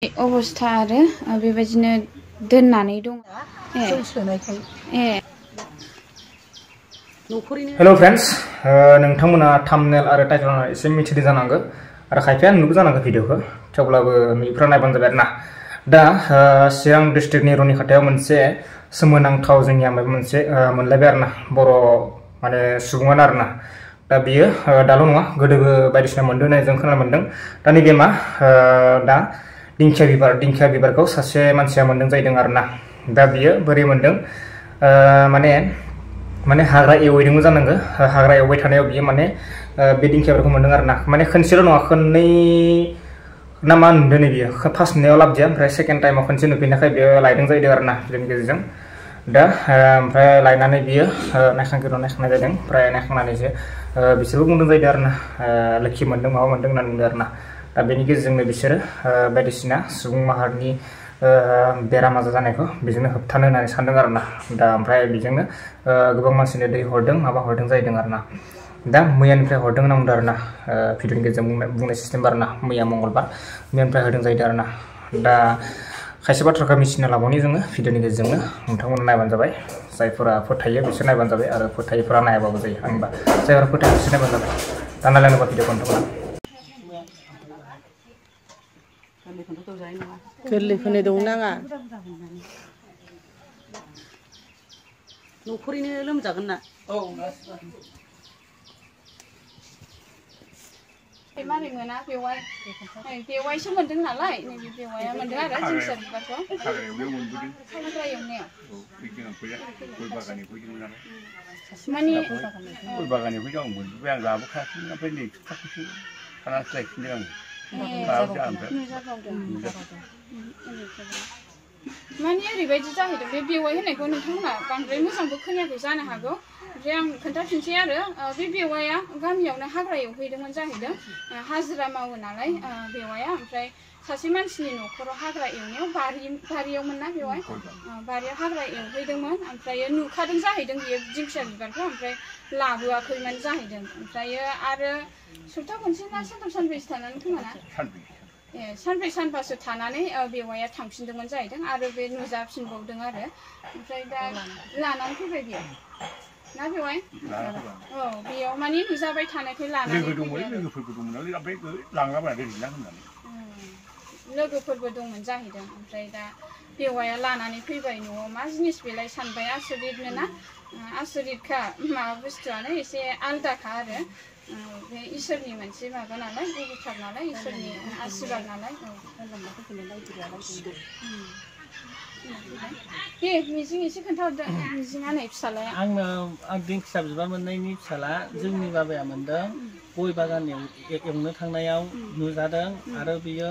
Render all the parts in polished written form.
अबस्था आरो बेबायदिनो दोननानै दं। हेलो फ्रेंड्स, नोंथांमोना थाम्बनेल आरो टाइटल एसे मिथिदों जानांगौ आरो खायफाया नुबो जानांगौ भिडिअखौ थेवब्लाबो नुयिफोरा नायबानो जाबाय आरोना। दा चिरां डिस्ट्रिक्टनि रुनिखाथायाव मोनसे सोमोनांथाव जोंनिया माबा मोनसे मोनलायबाय आरोना बर' माने सुबुङानो आरोना। दा बियो दाल' नङा गोदोबो बायदिसिना मोनदों होननानै जों खोनानो मोनदों। दा नैबे मा दा दिंखिया बिबारखौ सासे मानसिया मोनदों जाहैदों आरोना। दा बियो बोरै मोनदों माने हाग्रा एवहैदोंमोन जानांगौ। हाग्रा एवबाय थानायाव बियो माने बे दिंखिया बिबारखौ मोनदों आरोना। माने खनसेल' नङा खननै ना मा नुदों नै बियो। फार्स्ट नुनायाव लाबदिया, ओमफ्राय सेकेन्ड टाइमाव खनसे नुफिननायखाय बियो लायदों जाहैदों आरोना भिडिअनि गेजेरजों। दा ओमफ्राय लायनानै बियो नायखांनाय जादों। ओमफ्राय नायखांनानैसो बिसोरबो बुंदों जाहैदों आरोना लोखि मोनदों माबा मोनदों होननानै बुंदों आरोना। दा बेनि गेजेरजोंनो बिसोरो बायदिसिना सुबुं माहारिनि बेराम आजार जानायखौ बेजोंनो होबथानो होननानै सानदों आरोना। दा ओमफ्राय बेजोंनो गोबां मानसिनो दै हरदों माबा हरदों जाहैदों आरोना। दा मैयानिफ्राय हरदों होनना बुंदों आरोना। भिडिअनि गेजेरजों बुंनाय सिस्टेम आरोना। मैया मंगलबार मैयानिफ्राय होदों जाहैदों आरोना। दा खायसे बाथ्राखौ मिथिना लाबावनि जोङो भिडिअनि गेजेरजोंनो। नोंथांमोना नायबानो जाबाय। जायफोरा फोथायो बिसोर नायबानो जाबाय आरो फोथायिफोरा नायाबाबो जायो आंनिबा। जायफोरा फोथायो बिसोर नायबानो जाबाय। दा नायलायनोबा भिडिअखौ नोंथांमोना गोरलैफोरनो दौनो नाङा। न'खरैनो लोमजागोन ना? मारै मोना बेवायसो मोनदों नालाय नैबे बेवाया मोनदों आरो दिंखिया बिबारखौ हाग्रा एवनायाव माने गय बागाननिफ्राय जों मोनबोबाय। आं लाबोखायाखै, ओमफ्राय नै सप्ताखौसो थानासो लायफिनदों आङो। माने ओरैबायदि जाहैदों बे बेवाय होननायखौ नोंथांमोना बांद्राय मोजांबो खोनायाखै जानो हागौ। ओमफ्राय आं खोन्थाफिनसै आरो बे बेवाया गामियावनो हाग्रा एवहैदोंमोन जाहैदों। हाजिरा मावो नालाय बेवाया। ओमफ्राय सासे मानसिनि न'खराव हाग्रा एवनायाव बारियावमोन ना बेवाय, बारियाव हाग्रा एवहैदोंमोन। ओमफ्राय नुखादों जाहैदों बियो दिंखिया बिबारखौ, ओमफ्राय लाबोआखैमोन जाहैदों। ओमफ्रायो आरो सप्ता खनसे ना सानथाम सानब्रैसो थानानै खोमाना सानब्रै सानबासो थानानै बेवाया थांफिनदोंमोन जाहैदों आरो बे नुजाफिनबावदों आरो। ओमफ्राय दा लानानै फैबाय बियो ना बेवाय? औ बेयाव माने नुजाबाय थानायखाय लानानै फैबाय आरो। लोगोफोरबो दंमोन नालाय, ओमफ्राय लांलाबायना दोनहैला होननानै लोगोफोरबो दंमोन जाहैदों। ओमफ्राय दा बेवाया लानानै फैबाय न'आव। मा जिनिस बेलाय सानबाय, आसरितनो ना। आसरितखा माबा बुस्थुआनो एसे आलदाखा आरो। बे इसोरनि मोनसे माबा नालाय, गोथार नालाय, इसोरनि आशीर्बाद नालाय। दे मिजिं एसे खोन्थाहरदो। मिजिङा नै फिसालाया आं दिंखिया बिबार मोननायनि फिसाला जोंनि बाबाया मोनदों। गय बागान एवनो थांनायाव नुजादों आरो बियो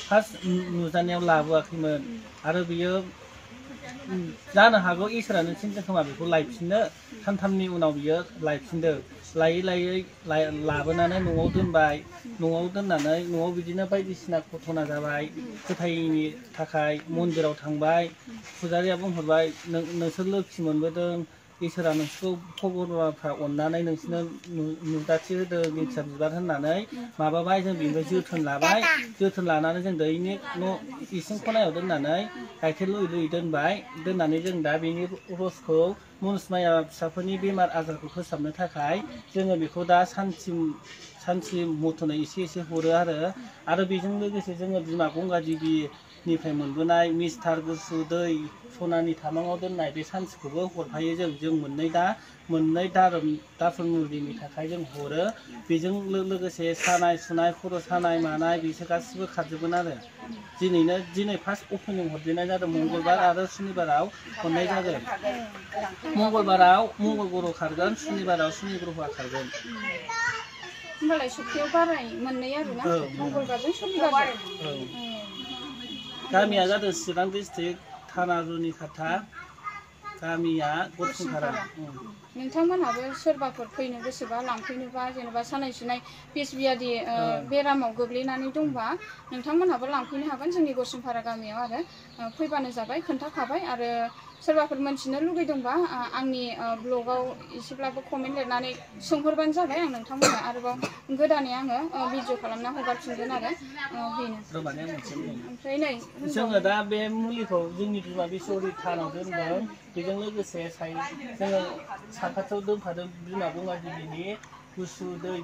फार्स्ट नुजानायाव लाबोआखैमोन आरो बियो जानो हागौ इसोरानो थिनदों खोमा बेखौ लायफिननो। सानथामनि उनाव बियो लायफिनदों। लायै लाबोनानै न'आव दोनबाय। न'आव दोननानै न'आव बिदिनो बायदिसिना घटना जाबाय। फोथायैनि थाखाय मन्दिराव थांबाय। फुजारिया बुंहरबाय नोंसोर लोखि मोनबोदों, इसोरा नोंसोरखौ भगबानफ्रा अननानै नोंसोरनो नुजाथि होदों दिंखिया बिबार होननानै माबाबाय। जों बेनिफ्राय जोथोन लाबाय। जोथोन लानानै जों दैनि न' इसिं खनायाव दोननानै गाइखेर लुयै दोनबाय। दोननानै जों दा बेनि रसखौ मुनुसमाया फिसाफोरनि बेमार आजारखौ फोसाबनो थाखाय जोङो बेखौ दा सानथि मथनै एसे एसे हरो आरो बेजों लोगोसे जोङो बिमा गंगा देबिनिफ्राय मोनबोनाय मिस्टार गुसु दै सनानि थामाङाव दोननाय बे सानथिखौबो हरफायो। जों मोननै दाफोर मुलिनि थाखाय जों हरो। बेजों लोगोसे सानाय सुनाय खर' सानाय मानाय बिसोर गासिबो खारजोबगोन आरो। दिनै फार्स्ट अपेनिं हरजेननाय जादों। मंगलबार आरो सुनिबाराव हरनाय जागोन। मंगलबाराव मंगल ग्रह खारगोन, सुनिबाराव सुनि ग्रहआ खारगोन। होमबालाय सप्तायाव बाराय मोननै आरोना, मंगलबारजों सुनिबारजों। गामिया जादों चिरां डिस्ट्रिक्ट, थाना रुनिखाथा, गामिया गरसिंपारा। नोंथांमोनहाबो सोरबाफोर फैनो गोसोबा लांफैनोबा, जेनेबा सानाय सुनाय बिस बियादि बेरामाव गोग्लैनानै दंबा नोंथांमोनहाबो लांफैनो हागोन जोंनि गरसिंपारा गामियाव आरो। फैबानो जाबाय, खोन्थाखाबाय आरो सोरबाफोर मोनथिनो लुगैदोंबा आंनि ब्लगाव एसेब्लाबो कमेन्ट लिरनानै सोंहरबानो जाबाय आं नोंथांमोननो आरोबाव गोदानै आङो भिडिअ खालामना हगारफिनगोन आरो बेनो ओमफ्राय नै जोङो दा बे मुलिखौ जोंनि बिमा बिसौरि थानाव दोनदों बेजों लोगोसे जोङो साखाथियाव दोनफादों बिमा बङादेबिनि गुसु दै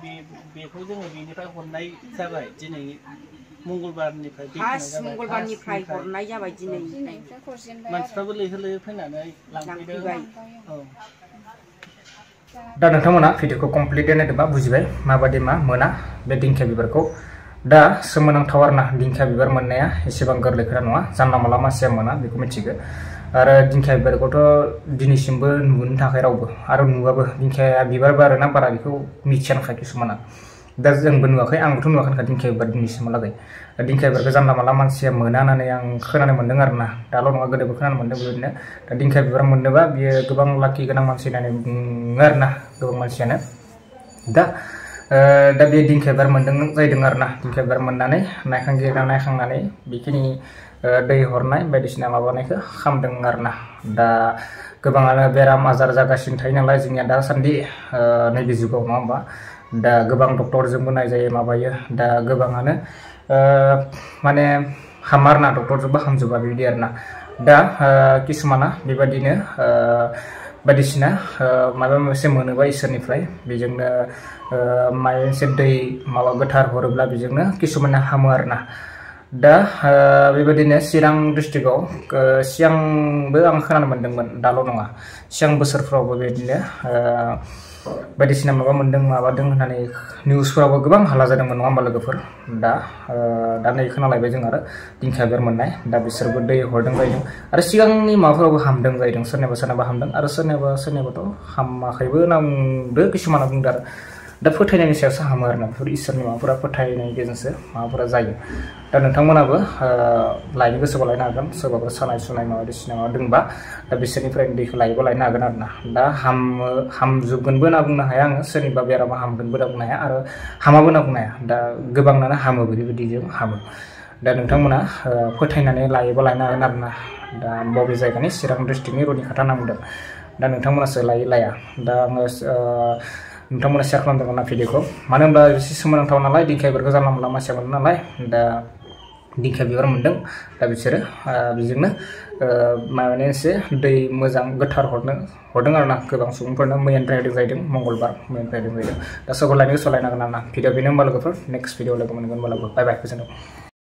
बेखौ जोङो बेनिफ्राय हरनाय जाबाय दिनै मंगलबारनिफ्राय हरनाय जाबाय दिनै मानसिफ्राबो लैहोर लैहोर फैनानै लांफैदों दा नोंथांमोना भिडिअखौ कमप्लिटलि नायदोंबा बुजिबाय माबादि मा मोना बे दिंखिया बिबारखौ दा सोमोनांथाव आरोना दिंखिया बिबार मोननाया एसेबां गोरलै खोथा नङा जानला मानला मानसिया मोना बेखौ मिथिगौ आरो दिंखिया बिबारखौथ' दिनैसिमबो नुनो थाखाय रावबो आरो नुवाबो दिंखिया बिबार बारोना बारा बेखौ मिथियानोखा किसुमाना दा जोंबो नुवाखै आंबोथ' नुवाखैनोखा दिंखिया बिबार दिनैसिमहालागै दिंखिया बिबारखौ जानला मानला मानसिया मोना होननानै आं खोनानो मोन्दों आरोना दाल' नङा गोदोबो खोनानो मोन्दों बेबायदिनो दा दिंखिया बिबार मोननोबा बियो गोबां लाखि गोनां मानसि होननानै बुङो आरोना गोबां मानसियानो दा बे दिंखिया बिबार मोन्दों जाहैदों आरोना दिंखिया बिबार मोननानै नायखांनानै बेखिनि दै हरनाय बायदिसिना माबानायखौ खालामदों आरोना दा गोबाङानो बेराम आजार जागासिनो थायो नालाय जोंनिया दासान्दि नैबे जुगाव नङा होमबा दा गोबां डक्टरजोंबो नायजायो माबायो दा गोबाङानो माने हामा आरोना डक्टरजोंबो हामजोबा बेबायदि आरोना दा किसुमाना बेबायदिनो बायदिसिना माबा मोनसे मोनोबा इसोरनिफ्राय बेजोंनो माबा मोनसे दै माबा गोथार हरोब्ला बेजोंनो किसुमाना हामो आरोना दा बेबायदिनो चिरां डिस्ट्रिक्टआव सिगांबो आं खोनानो मोन्दोंमोन दाल' नङा सिगां बोसोरफ्रावबो बेबायदिनो बायदिसिना माबादों होननानै निउसफोरावबो गोबां हाला जादोंमोन नङा होमबा लोगोफोर दा नै खोनालायबाय जों आरो दिंखिया बिबार मोननाय दा बिसोरबो दै हरदों जाहैदों आरो सिगांनि माबाफोरावबो हामदों जाहैदों सोरनाबा हामदों आरो सोरनाबाथ' हामाखैबो होनना बुंदों किसुमाना बुंदों आरो दा फोथायनायनि सायावसो हामो आरोना बेफोर इसोरनि माबाफोरा फोथायनायनि गेजेरजोंसो माबाफोरा जायो दा नोंथांमोनाबो लायनो गोसोबा लायनो हागोन सोरबाफोर सानाय सुनाय बायदिसिना माबा दंबा दा बिसोरनिफ्राय दैखौ लायोबा लायनो हागोन आरोना दा हामजोबगोनबो होनना बुंनो हाया आङो सोरनिबा बेरामा हामगोनबो होनना बुंनो हाया आरो हामाबो होनना बुंनो हाया दा गोबाङानो हामोबो बेबायदिजों हामो दा नोंथांमोना फोथायनानै लायोबा लायनो हागोन आरोना दा बबे जायगानि चिरां डिस्ट्रिक्टनि रनि खाथा होनना बुंदों दा नोंथांमोनासो लायो लाया दा आङो नोंथांमोना शेयार खालामदोंमोन ना भिडिअखौ मानो होनब्ला एसे सोमोनांथाव नालाय दिंखिया बिबारखौ जानला मोनला मानसिया मोनो नालाय दा दिंखिया बिबार मोन्दों दा बिसोरो बेजोंनो माने एसे दै मोजां गोथार हरदों आरोना गोबां सुबुंफोरनो मैयानिफ्राय होदों जाहैदों मंगलबार मैयानिफ्राय होदों जाहैदों दा सोरबा लायनो गोसोआव लायनो हागोन आरोना भिडिअ बेनो होमबा लोगोफोर नेक्स्ट भिडिअ लोगो मोनगोन होमबा बाय बाय गोजोनथों।